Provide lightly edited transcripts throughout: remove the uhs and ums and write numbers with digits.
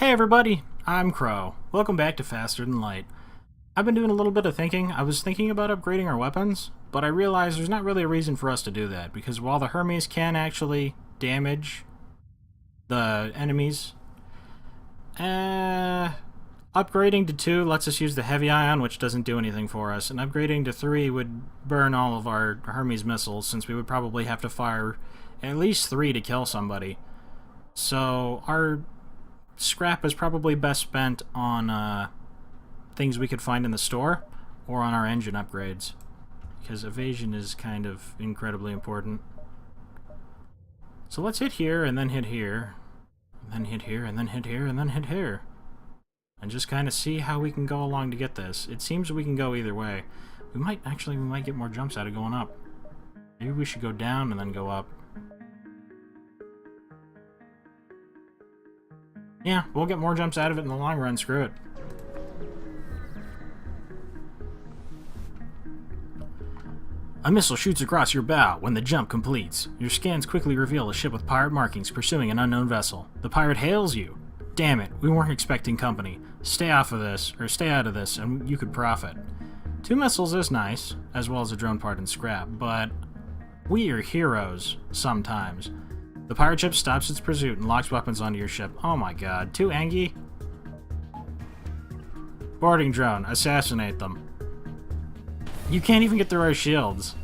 Hey everybody, I'm Crow. Welcome back to Faster Than Light. I've been doing a little bit of thinking. I was thinking about upgrading our weapons, but I realized there's not really a reason for us to do that, because while the Hermes can actually damage the enemies, upgrading to 2 lets us use the heavy ion, which doesn't do anything for us, and upgrading to 3 would burn all of our Hermes missiles, since we would probably have to fire at least 3 to kill somebody. So our scrap is probably best spent on things we could find in the store or on our engine upgrades, because evasion is kind of incredibly important. So let's hit here and then hit here and then hit here and then hit here and then hit here and just kind of see how we can go along to get this. It seems we can go either way. We might get more jumps out of going up. Maybe we should go down and then go up. Yeah, we'll get more jumps out of it in the long run, screw it. A missile shoots across your bow when the jump completes. Your scans quickly reveal a ship with pirate markings pursuing an unknown vessel. The pirate hails you. Damn it, we weren't expecting company. Stay out of this, and you could profit. 2 missiles is nice, as well as a drone part and scrap, but we are heroes sometimes. The pirate ship stops its pursuit and locks weapons onto your ship. Oh my god. 2 Angie? Boarding drone. Assassinate them. You can't even get through our shields.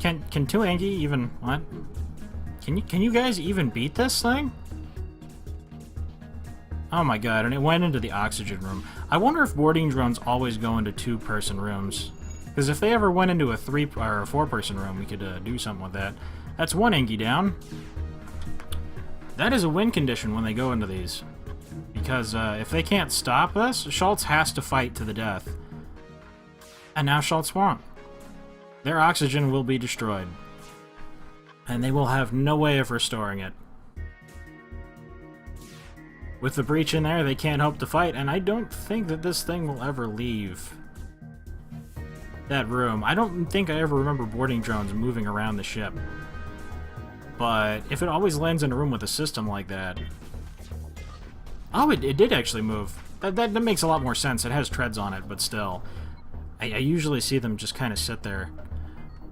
Can 2 Angie even... what? Can you guys even beat this thing? Oh my god, and it went into the oxygen room. I wonder if boarding drones always go into 2-person rooms. Because if they ever went into a 3 or a 4-person room, we could do something with that. That's 1 Angie down. That is a win condition when they go into these. Because if they can't stop this, Schultz has to fight to the death. And now Schultz won't. Their oxygen will be destroyed. And they will have no way of restoring it. With the breach in there, they can't hope to fight, and I don't think that this thing will ever leave that room. I don't think I ever remember boarding drones moving around the ship. But if it always lands in a room with a system like that... Oh, it did actually move. That makes a lot more sense. It has treads on it, but still. I usually see them just kind of sit there.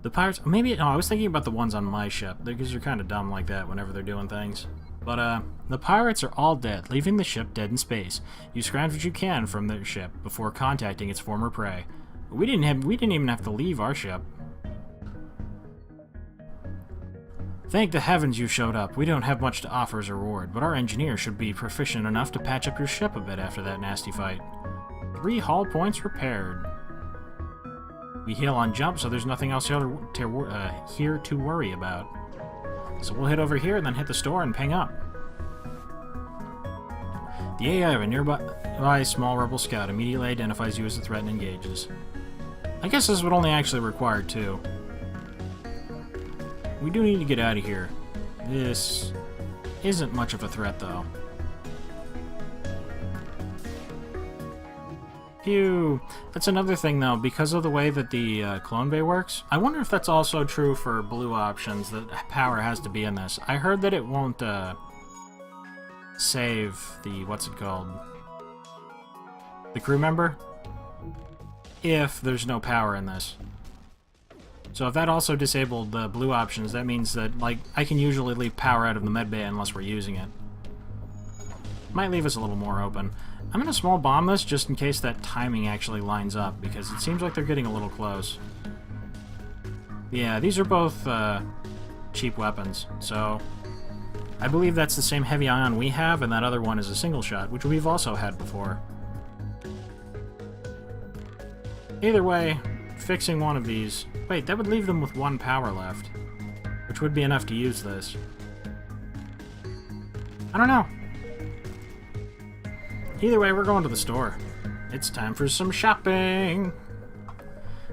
The pirates... Maybe... No, I was thinking about the ones on my ship, because they're kind of dumb like that whenever they're doing things. But, the pirates are all dead, leaving the ship dead in space. You scrounge what you can from their ship before contacting its former prey. We didn't even have to leave our ship. Thank the heavens you showed up. We don't have much to offer as a reward, but our engineer should be proficient enough to patch up your ship a bit after that nasty fight. 3 hull points repaired. We heal on jump, so there's nothing else here to worry about. So we'll hit over here and then hit the store and ping up. The AI of a nearby small rebel scout immediately identifies you as a threat and engages. I guess this would only actually require 2. We do need to get out of here. This isn't much of a threat, though. Phew. That's another thing, though. Because of the way that the clone bay works, I wonder if that's also true for blue options, that power has to be in this. I heard that it won't save the... what's it called? The crew member? If there's no power in this. So if that also disabled the blue options, that means that, like, I can usually leave power out of the medbay unless we're using it. Might leave us a little more open. I'm gonna small bomb this just in case that timing actually lines up, because it seems like they're getting a little close. Yeah, these are both cheap weapons, so I believe that's the same heavy ion we have, and that other one is a single shot, which we've also had before. Either way, fixing one of these... Wait, that would leave them with 1 power left, which would be enough to use this. I don't know. Either way, we're going to the store. It's time for some shopping!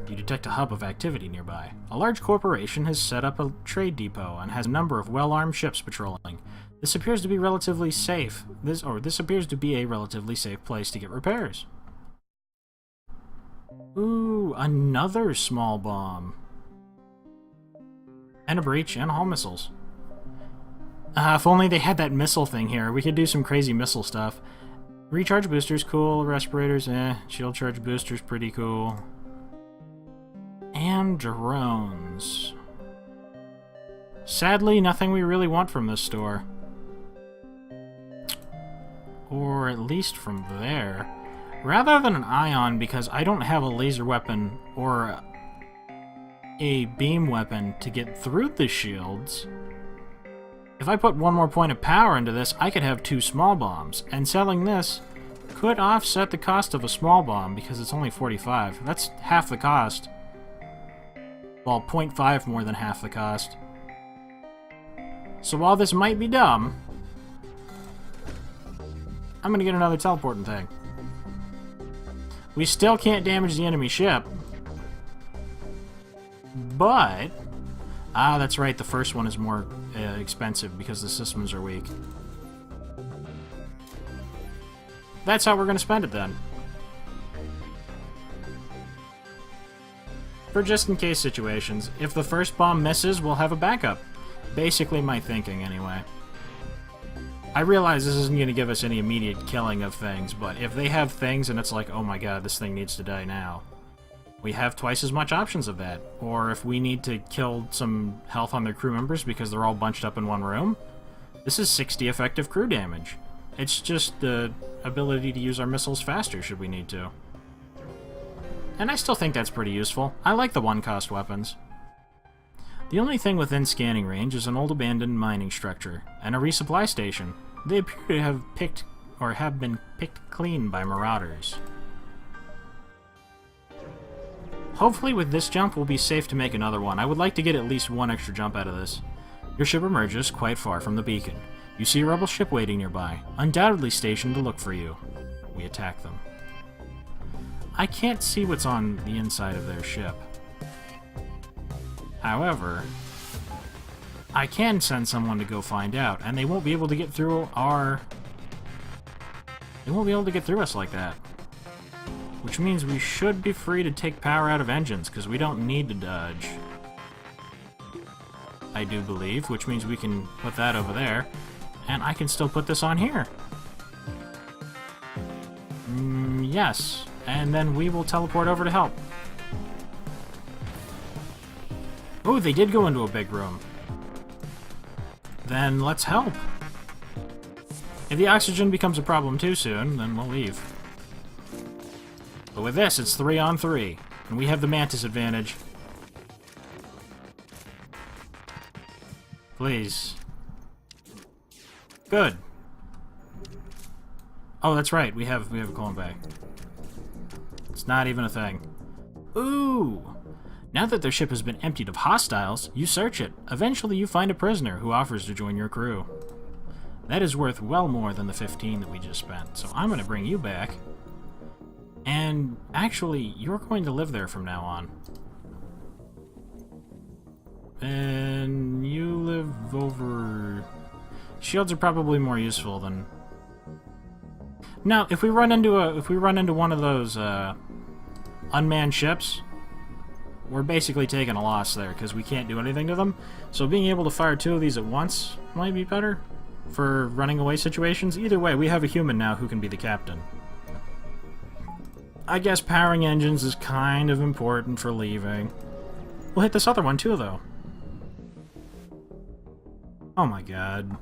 You detect a hub of activity nearby. A large corporation has set up a trade depot and has a number of well-armed ships patrolling. This appears to be relatively safe. This appears to be a relatively safe place to get repairs. Ooh, another small bomb. And a breach and hull missiles. If only they had that missile thing here. We could do some crazy missile stuff. Recharge boosters, cool. Respirators, eh. Shield charge boosters, pretty cool. And drones. Sadly, nothing we really want from this store. Or at least from there. Rather than an ion, because I don't have a laser weapon or a beam weapon to get through the shields. If I put one more point of power into this, I could have 2 small bombs, and selling this could offset the cost of a small bomb because it's only 45. That's half the cost. Well, 0.5 more than half the cost. So while this might be dumb, I'm gonna get another teleporting thing. We still can't damage the enemy ship. But... ah, that's right, the first one is more expensive because the systems are weak. That's how we're gonna spend it then. For just-in-case situations, if the first bomb misses, we'll have a backup. Basically my thinking, anyway. I realize this isn't going to give us any immediate killing of things, but if they have things and it's like, oh my god, this thing needs to die now, we have twice as much options of that. Or if we need to kill some health on their crew members because they're all bunched up in one room, this is 60 effective crew damage. It's just the ability to use our missiles faster should we need to. And I still think that's pretty useful. I like the one-cost weapons. The only thing within scanning range is an old abandoned mining structure, and a resupply station. They appear to have been picked clean by marauders. Hopefully with this jump we'll be safe to make another one. I would like to get at least one extra jump out of this. Your ship emerges quite far from the beacon. You see a rebel ship waiting nearby, undoubtedly stationed to look for you. We attack them. I can't see what's on the inside of their ship. However, I can send someone to go find out, and they won't be able to get through our... they won't be able to get through us like that. Which means we should be free to take power out of engines, because we don't need to dodge. I do believe, which means we can put that over there, and I can still put this on here. Yes, and then we will teleport over to help. Oh, they did go into a big room. Then let's help. If the oxygen becomes a problem too soon, then we'll leave. But with this, it's 3 on 3, and we have the Mantis advantage. Please. Good. Oh, that's right. We have a clone back. It's not even a thing. Ooh! Now that their ship has been emptied of hostiles, you search it. Eventually you find a prisoner who offers to join your crew. That is worth well more than the 15 that we just spent, so I'm going to bring you back. And actually, you're going to live there from now on. And you live over... shields are probably more useful than... Now, if we run into one of those unmanned ships, we're basically taking a loss there because we can't do anything to them. So being able to fire 2 of these at once might be better for running away situations. Either way, we have a human now who can be the captain. I guess powering engines is kind of important for leaving. We'll hit this other one too, though. Oh my god.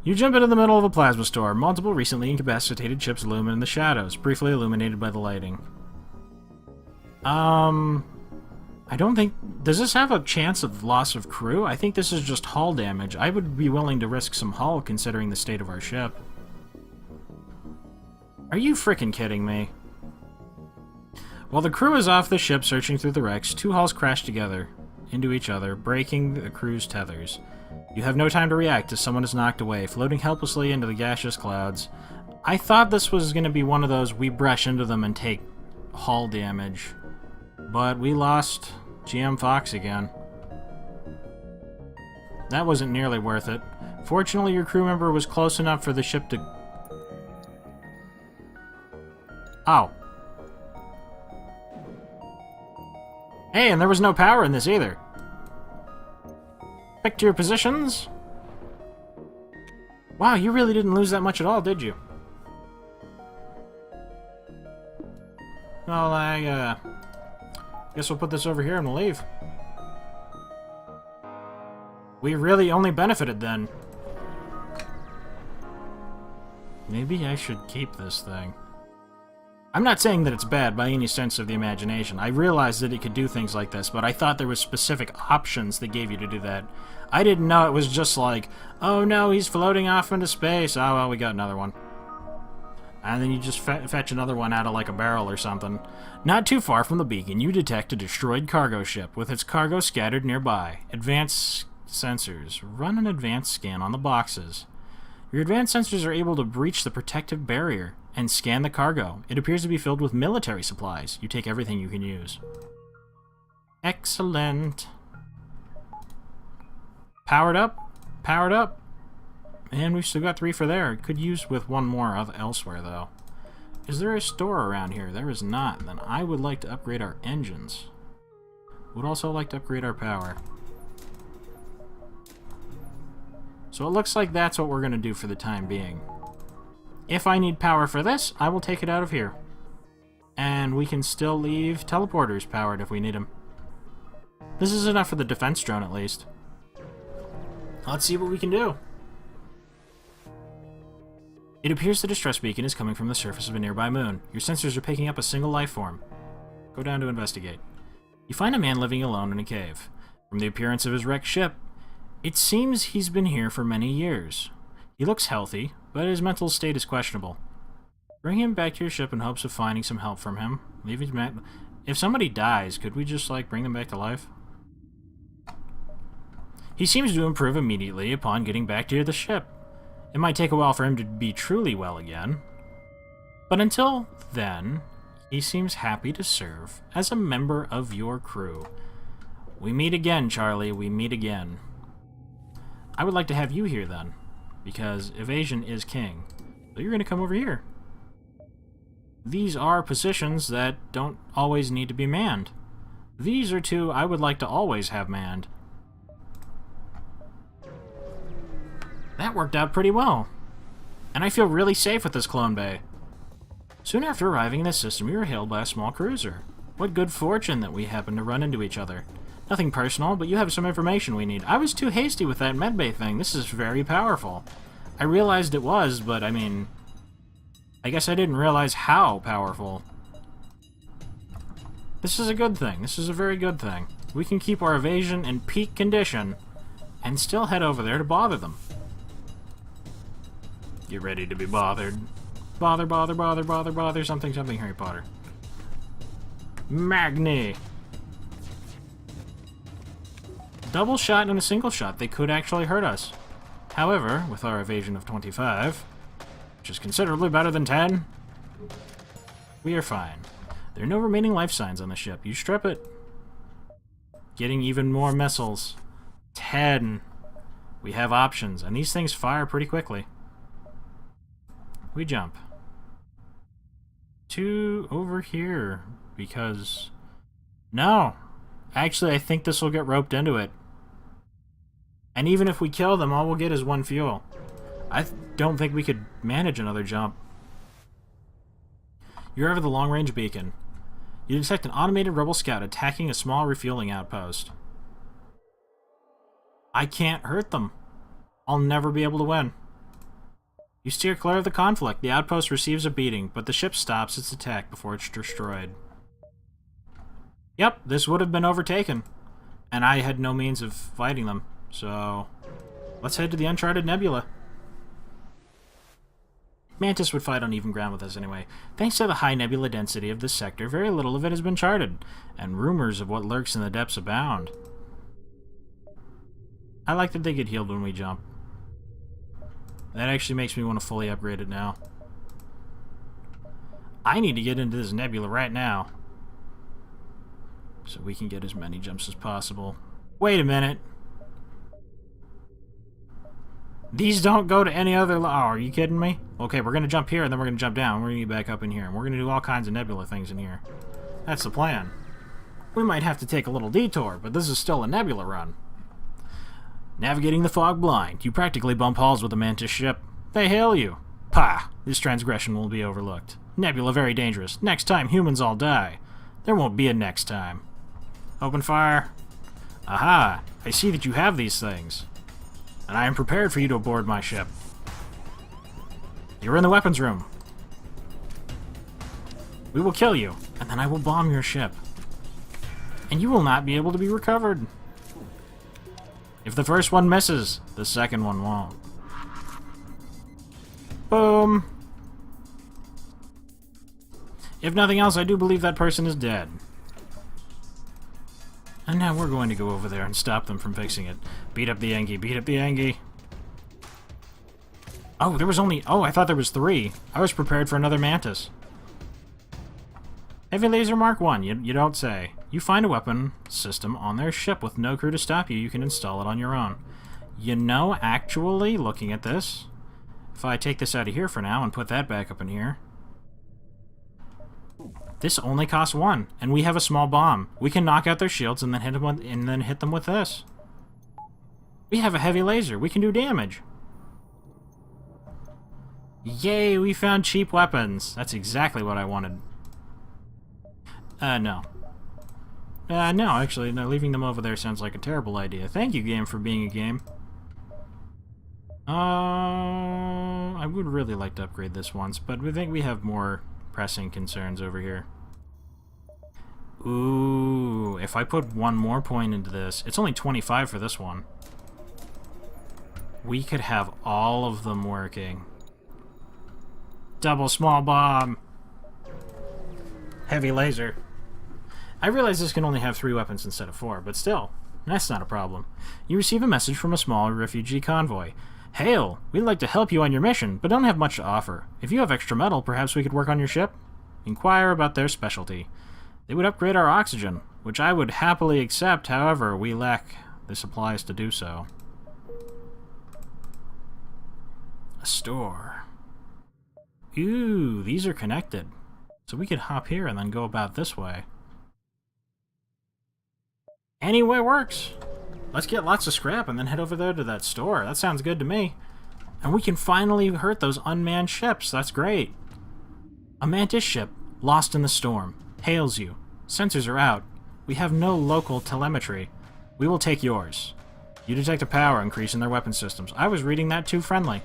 You jump into the middle of a plasma store. Multiple recently incapacitated ships loom in the shadows, briefly illuminated by the lighting. I don't think... does this have a chance of loss of crew? I think this is just hull damage. I would be willing to risk some hull considering the state of our ship. Are you frickin' kidding me? While the crew is off the ship searching through the wrecks, 2 hulls crash together into each other, breaking the crew's tethers. You have no time to react as someone is knocked away, floating helplessly into the gaseous clouds. I thought this was going to be one of those we brush into them and take hull damage. But we lost GM Fox again. That wasn't nearly worth it. Fortunately, your crew member was close enough for the ship to... oh. Hey, and there was no power in this either. Pick to your positions. Wow, you really didn't lose that much at all, did you? Well, I guess we'll put this over here and we'll leave. We really only benefited then. Maybe I should keep this thing. I'm not saying that it's bad by any sense of the imagination. I realized that it could do things like this, but I thought there was specific options that gave you to do that. I didn't know it was just like, oh no, he's floating off into space. Oh well, we got another one. And then you just fetch another one out of like a barrel or something. Not too far from the beacon, you detect a destroyed cargo ship with its cargo scattered nearby. Advanced sensors. Run an advanced scan on the boxes. Your advanced sensors are able to breach the protective barrier and scan the cargo. It appears to be filled with military supplies. You take everything you can use. Excellent. Powered up. Powered up. And we've still got 3 for there. Could use with 1 more elsewhere, though. Is there a store around here? There is not. Then I would like to upgrade our engines. Would also like to upgrade our power. So it looks like that's what we're going to do for the time being. If I need power for this, I will take it out of here. And we can still leave teleporters powered if we need them. This is enough for the defense drone, at least. Let's see what we can do. It appears the distress beacon is coming from the surface of a nearby moon. Your sensors are picking up a single life form. Go down to investigate. You find a man living alone in a cave. From the appearance of his wrecked ship, it seems he's been here for many years. He looks healthy, but his mental state is questionable. Bring him back to your ship in hopes of finding some help from him. Leave him. If somebody dies, could we just, like, bring them back to life? He seems to improve immediately upon getting back to the ship. It might take a while for him to be truly well again. But until then, he seems happy to serve as a member of your crew. We meet again, Charlie. We meet again. I would like to have you here, then, because evasion is king. So you're going to come over here. These are positions that don't always need to be manned. These are 2 I would like to always have manned. That worked out pretty well. And I feel really safe with this clone bay. Soon after arriving in the system, we were hailed by a small cruiser. What good fortune that we happened to run into each other. Nothing personal, but you have some information we need. I was too hasty with that medbay thing. This is very powerful. I realized it was, but I mean, I guess I didn't realize how powerful. This is a good thing. This is a very good thing. We can keep our evasion in peak condition and still head over there to bother them. Get ready to be bothered. Bother, bother, bother, bother, bother, something, something, Harry Potter. Magni. Double shot and a single shot. They could actually hurt us. However, with our evasion of 25, which is considerably better than 10, we are fine. There are no remaining life signs on the ship. You strip it. Getting even more missiles. 10. We have options, and these things fire pretty quickly. We jump. 2 over here, because... No! Actually, I think this will get roped into it. And even if we kill them, all we'll get is 1 fuel. I don't think we could manage another jump. You're over the long-range beacon. You detect an automated rebel scout attacking a small refueling outpost. I can't hurt them. I'll never be able to win. You steer clear of the conflict. The outpost receives a beating, but the ship stops its attack before it's destroyed. Yep, this would have been overtaken. And I had no means of fighting them. So, let's head to the Uncharted Nebula. Mantis would fight on even ground with us anyway. Thanks to the high nebula density of this sector, very little of it has been charted, and rumors of what lurks in the depths abound. I like that they get healed when we jump. That actually makes me want to fully upgrade it now. I need to get into this nebula right now, so we can get as many jumps as possible. Wait a minute. These don't go to any other... Oh, are you kidding me? Okay, we're going to jump here, and then we're going to jump down. We're going to get back up in here, and we're going to do all kinds of nebula things in here. That's the plan. We might have to take a little detour, but this is still a nebula run. Navigating the fog blind. You practically bump hulls with the Mantis ship. They hail you. Pah! This transgression will be overlooked. Nebula very dangerous. Next time, humans all die. There won't be a next time. Open fire. Aha! I see that you have these things. And I am prepared for you to board my ship. You're in the weapons room. We will kill you, and then I will bomb your ship. And you will not be able to be recovered. If the first one misses, the second one won't. Boom. If nothing else, I do believe that person is dead. And now we're going to go over there and stop them from fixing it. Beat up the Engie, beat up the Engie. Oh, there was only... Oh, I thought there was 3. I was prepared for another Mantis. Heavy Laser Mark 1, you don't say. You find a weapon system on their ship with no crew to stop you. You can install it on your own. You know, actually, looking at this, if I take this out of here for now and put that back up in here, this only costs 1, and we have a small bomb. We can knock out their shields and then hit them with this. We have a heavy laser. We can do damage. Yay, we found cheap weapons. That's exactly what I wanted. No. No, actually, no, leaving them over there sounds like a terrible idea. Thank you, game, for being a game. I would really like to upgrade this once, but we think we have more pressing concerns over here. Ooh, if I put 1 more point into this, it's only 25 for this one. We could have all of them working. Double small bomb. Heavy laser. I realize this can only have 3 weapons instead of 4, but still, that's not a problem. You receive a message from a small refugee convoy. Hail! We'd like to help you on your mission, but don't have much to offer. If you have extra metal, perhaps we could work on your ship? Inquire about their specialty. They would upgrade our oxygen, which I would happily accept, however, we lack the supplies to do so. A store. Ooh, these are connected. So we could hop here and then go about this way. Any way works. Let's get lots of scrap and then head over there to that store. That sounds good to me. And we can finally hurt those unmanned ships. That's great. A Mantis ship, lost in the storm, hails you. Sensors are out. We have no local telemetry. We will take yours. You detect a power increase in their weapon systems. I was reading that too friendly.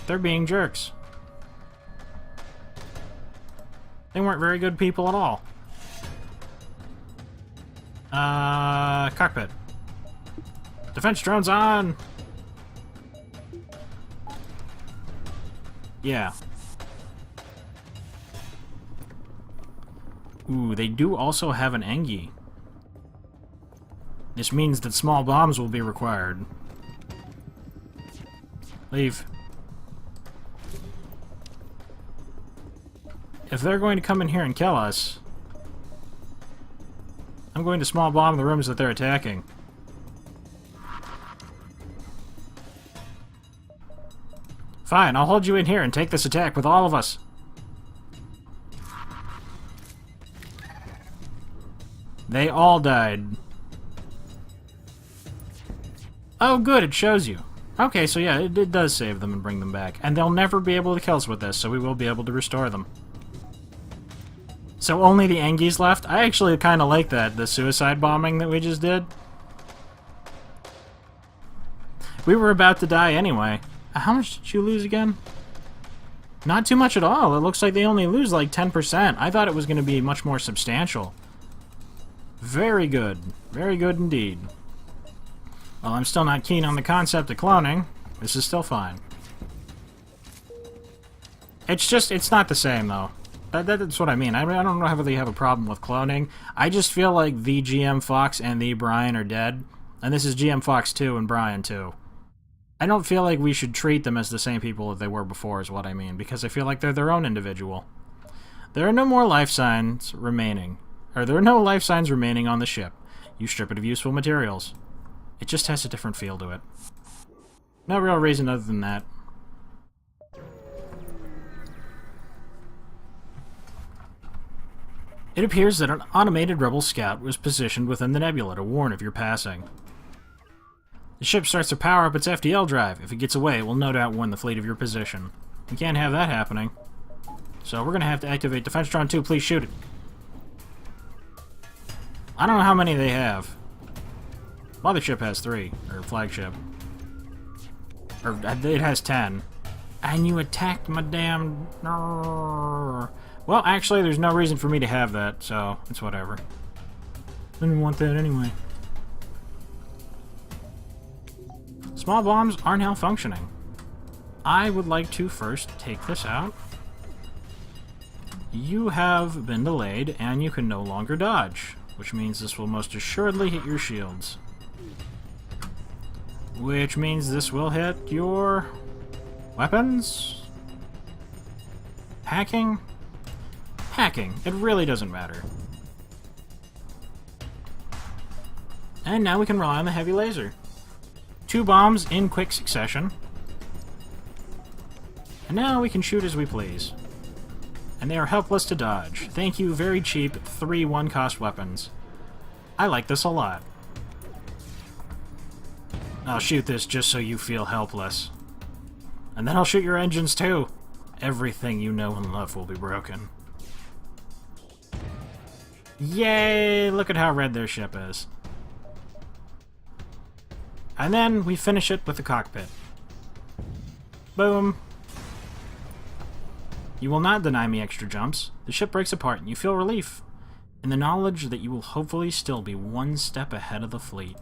They're being jerks. They weren't very good people at all. Cockpit. Defense drones on! Yeah. Ooh, they do also have an Engie. This means that small bombs will be required. Leave. If they're going to come in here and kill us, I'm going to small bomb the rooms that they're attacking. Fine, I'll hold you in here and take this attack with all of us. They all died. Oh good, it shows you. Okay, so yeah, it does save them and bring them back. And they'll never be able to kill us with this, so we will be able to restore them. So only the Engies left? I actually kind of like that, the suicide bombing that we just did. We were about to die anyway. How much did you lose again? Not too much at all. It looks like they only lose like 10%. I thought it was going to be much more substantial. Very good. Very good indeed. Well, I'm still not keen on the concept of cloning. This is still fine. It's just, it's not the same though. That's what I mean. I don't really have a problem with cloning. I just feel like the GM Fox and the Brian are dead. And this is GM Fox 2 and Brian 2. I don't feel like we should treat them as the same people that they were before is what I mean. Because I feel like they're their own individual. There are no more life signs remaining. Or there are no life signs remaining on the ship. You strip it of useful materials. It just has a different feel to it. No real reason other than that. It appears that an automated rebel scout was positioned within the nebula to warn of your passing. The ship starts to power up its FTL drive. If it gets away, it will no doubt warn the fleet of your position. We can't have that happening. So we're gonna have to activate Defense Drone 2. Please shoot it. I don't know how many they have. Mothership has 3, or flagship. Or it has 10. And you attacked my damn... Well, actually, there's no reason for me to have that, so it's whatever. I didn't want that anyway. Small bombs are now functioning. I would like to first take this out. You have been delayed, and you can no longer dodge, which means this will most assuredly hit your shields. Which means this will hit your weapons? Hacking? Hacking. It really doesn't matter. And now we can rely on the heavy laser. 2 bombs in quick succession. And now we can shoot as we please. And they are helpless to dodge. Thank you, very cheap 3 one-cost weapons. I like this a lot. I'll shoot this just so you feel helpless. And then I'll shoot your engines too. Everything you know and love will be broken. Yay! Look at how red their ship is. And then we finish it with the cockpit. Boom. You will not deny me extra jumps. The ship breaks apart and you feel relief in the knowledge that you will hopefully still be one step ahead of the fleet.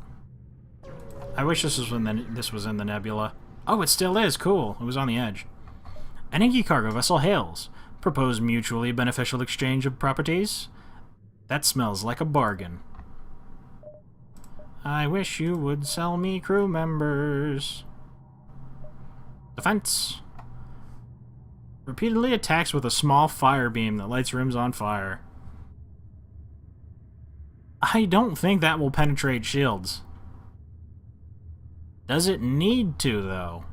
I wish this was in the nebula. Oh, it still is. Cool. It was on the edge. An Inky cargo vessel hails. Propose mutually beneficial exchange of properties? That smells like a bargain. I wish you would sell me crew members. Defense. Repeatedly attacks with a small fire beam that lights rooms on fire. I don't think that will penetrate shields. Does it need to, though?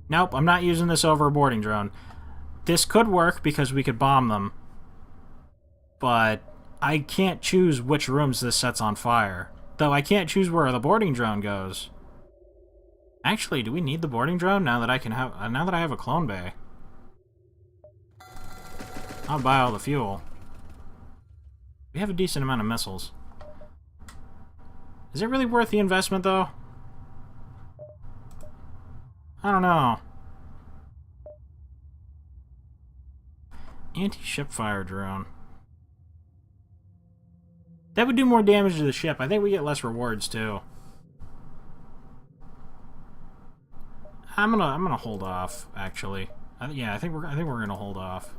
Nope, I'm not using this over a boarding drone. This could work because we could bomb them. But I can't choose which rooms this sets on fire. Though I can't choose where the boarding drone goes. Actually, do we need the boarding drone now that I have a clone bay? I'll buy all the fuel. We have a decent amount of missiles. Is it really worth the investment, though? I don't know. Anti-ship fire drone. That would do more damage to the ship. I think we get less rewards too. I'm gonna hold off. Actually, yeah, I think we're gonna hold off.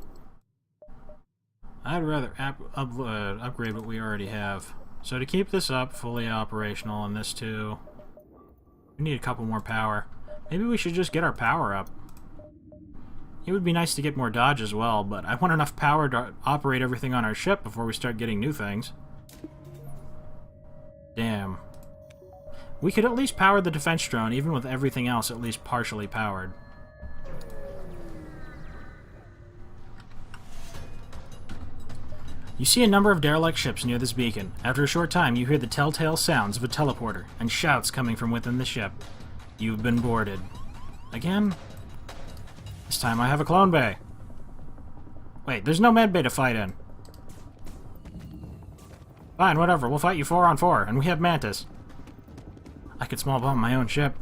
I'd rather upgrade what we already have. So to keep this up, fully operational, and this too, we need a couple more power. Maybe we should just get our power up. It would be nice to get more dodge as well, but I want enough power to operate everything on our ship before we start getting new things. Damn. We could at least power the defense drone, even with everything else at least partially powered. You see a number of derelict ships near this beacon. After a short time, you hear the telltale sounds of a teleporter and shouts coming from within the ship. You've been boarded. Again? This time I have a clone bay. Wait, there's no med bay to fight in. Fine, whatever. We'll fight you 4-on-4, and we have Mantis. I could small bomb my own ship.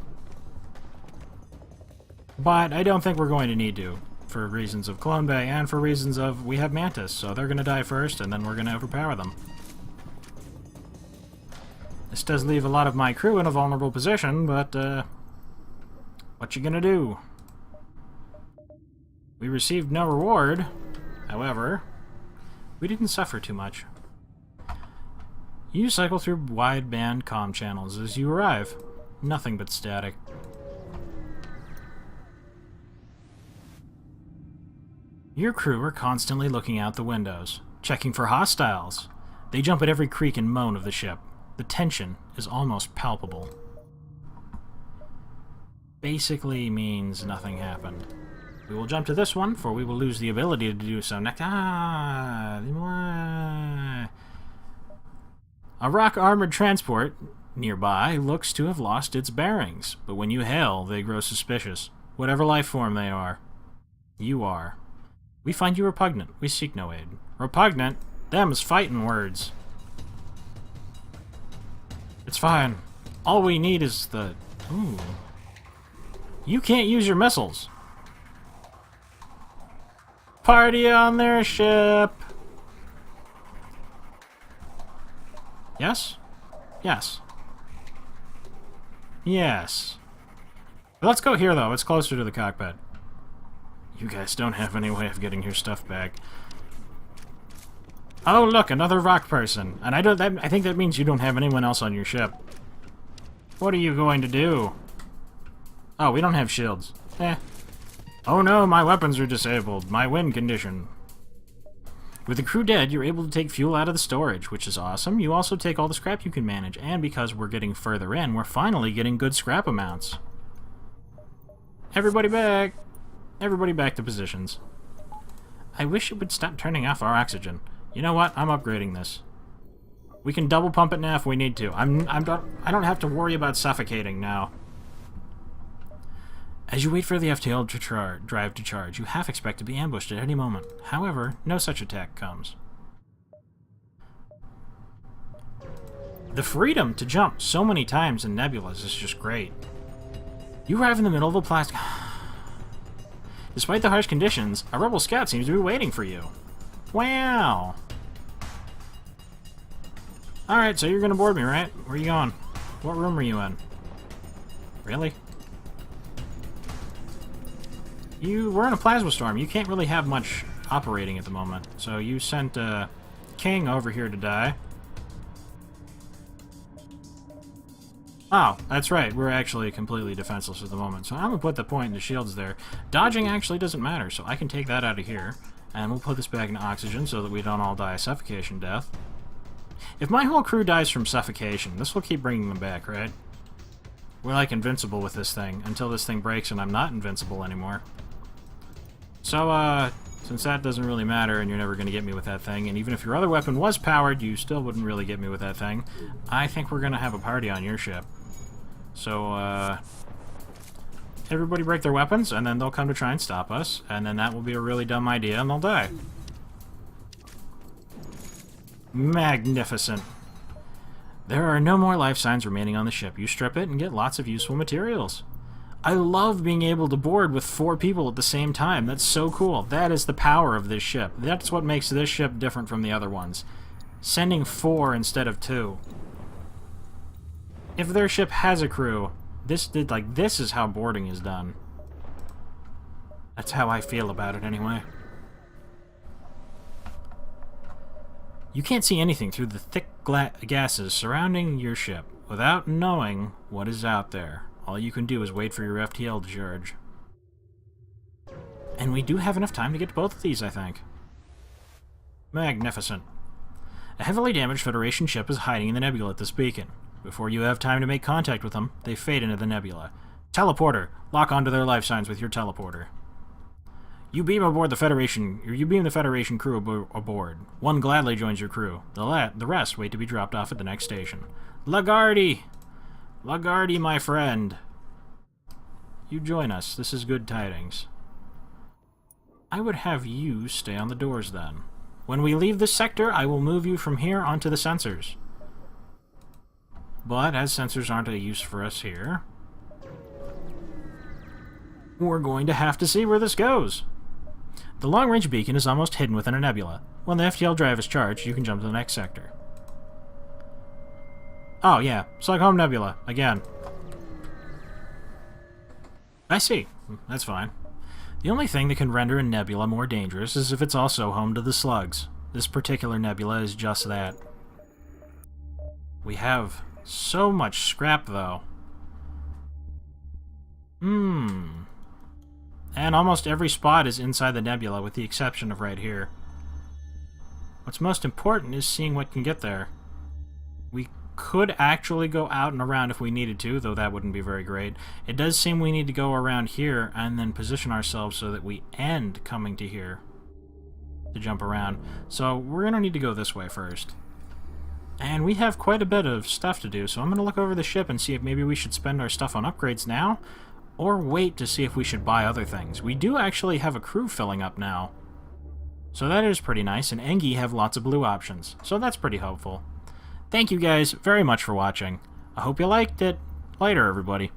But I don't think we're going to need to, for reasons of clone bay and for reasons of we have Mantis, so they're going to die first, and then we're going to overpower them. This does leave a lot of my crew in a vulnerable position, but, what you gonna do? We received no reward. However, we didn't suffer too much. You cycle through wideband comm channels as you arrive. Nothing but static. Your crew are constantly looking out the windows, checking for hostiles. They jump at every creak and moan of the ship. The tension is almost palpable. Basically means nothing happened. We will jump to this one, for we will lose the ability to do so next. A rock-armored transport Nearby looks to have lost its bearings, but when you hail, they grow suspicious. Whatever life form they are. You are. We find you repugnant. We seek no aid. Repugnant? Them's fighting words. It's fine. All we need is the... Ooh. You can't use your missiles. Party on their ship. Yes? Yes. Yes. Let's go here, though. It's closer to the cockpit. You guys don't have any way of getting your stuff back. Oh, look, another rock person. And I think that means you don't have anyone else on your ship. What are you going to do? Oh, we don't have shields. Eh. Oh no, my weapons are disabled. My wind condition. With the crew dead, you're able to take fuel out of the storage, which is awesome. You also take all the scrap you can manage, and because we're getting further in, we're finally getting good scrap amounts. Everybody back! Everybody back to positions. I wish it would stop turning off our oxygen. You know what? I'm upgrading this. We can double pump it now if we need to. I don't have to worry about suffocating now. As you wait for the FTL drive to charge, you half expect to be ambushed at any moment. However, no such attack comes. The freedom to jump so many times in nebulas is just great. You arrive in the middle of a plastic... Despite the harsh conditions, a rebel scout seems to be waiting for you. Wow! Alright, so you're gonna board me, right? Where are you going? What room are you in? Really? We're in a plasma storm. You can't really have much operating at the moment. So you sent King over here to die. Oh, that's right. We're actually completely defenseless at the moment. So I'm going to put the point in the shields there. Dodging actually doesn't matter, so I can take that out of here. And we'll put this back into oxygen so that we don't all die a suffocation death. If my whole crew dies from suffocation, this will keep bringing them back, right? We're like invincible with this thing until this thing breaks and I'm not invincible anymore. So, since that doesn't really matter and you're never going to get me with that thing, and even if your other weapon was powered, you still wouldn't really get me with that thing, I think we're going to have a party on your ship. So, everybody break their weapons, and then they'll come to try and stop us, and then that will be a really dumb idea, and they'll die. Magnificent. There are no more life signs remaining on the ship. You strip it and get lots of useful materials. I love being able to board with 4 people at the same time. That's so cool. That is the power of this ship. That's what makes this ship different from the other ones. Sending 4 instead of 2. If their ship has a crew, this is how boarding is done. That's how I feel about it anyway. You can't see anything through the thick gases surrounding your ship without knowing what is out there. All you can do is wait for your FTL to charge. And we do have enough time to get to both of these, I think. Magnificent. A heavily damaged Federation ship is hiding in the nebula at this beacon. Before you have time to make contact with them, they fade into the nebula. Teleporter! Lock onto their life signs with your teleporter. You beam the Federation crew aboard. One gladly joins your crew. The rest wait to be dropped off at the next station. Lagarde! Lagarde, my friend. You join us. This is good tidings. I would have you stay on the doors, then. When we leave this sector, I will move you from here onto the sensors. But, as sensors aren't a use for us here, we're going to have to see where this goes. The long-range beacon is almost hidden within a nebula. When the FTL drive is charged, you can jump to the next sector. Oh, yeah. Home Nebula. Again. I see. That's fine. The only thing that can render a nebula more dangerous is if it's also home to the slugs. This particular nebula is just that. We have so much scrap, though. And almost every spot is inside the nebula, with the exception of right here. What's most important is seeing what can get there. We could actually go out and around if we needed to, though that wouldn't be very great. It does seem we need to go around here and then position ourselves so that we end coming to here to jump around. So we're going to need to go this way first. And we have quite a bit of stuff to do, so I'm going to look over the ship and see if maybe we should spend our stuff on upgrades now, or wait to see if we should buy other things. We do actually have a crew filling up now, so that is pretty nice, and Engi have lots of blue options, so that's pretty hopeful. Thank you guys very much for watching. I hope you liked it. Later, everybody.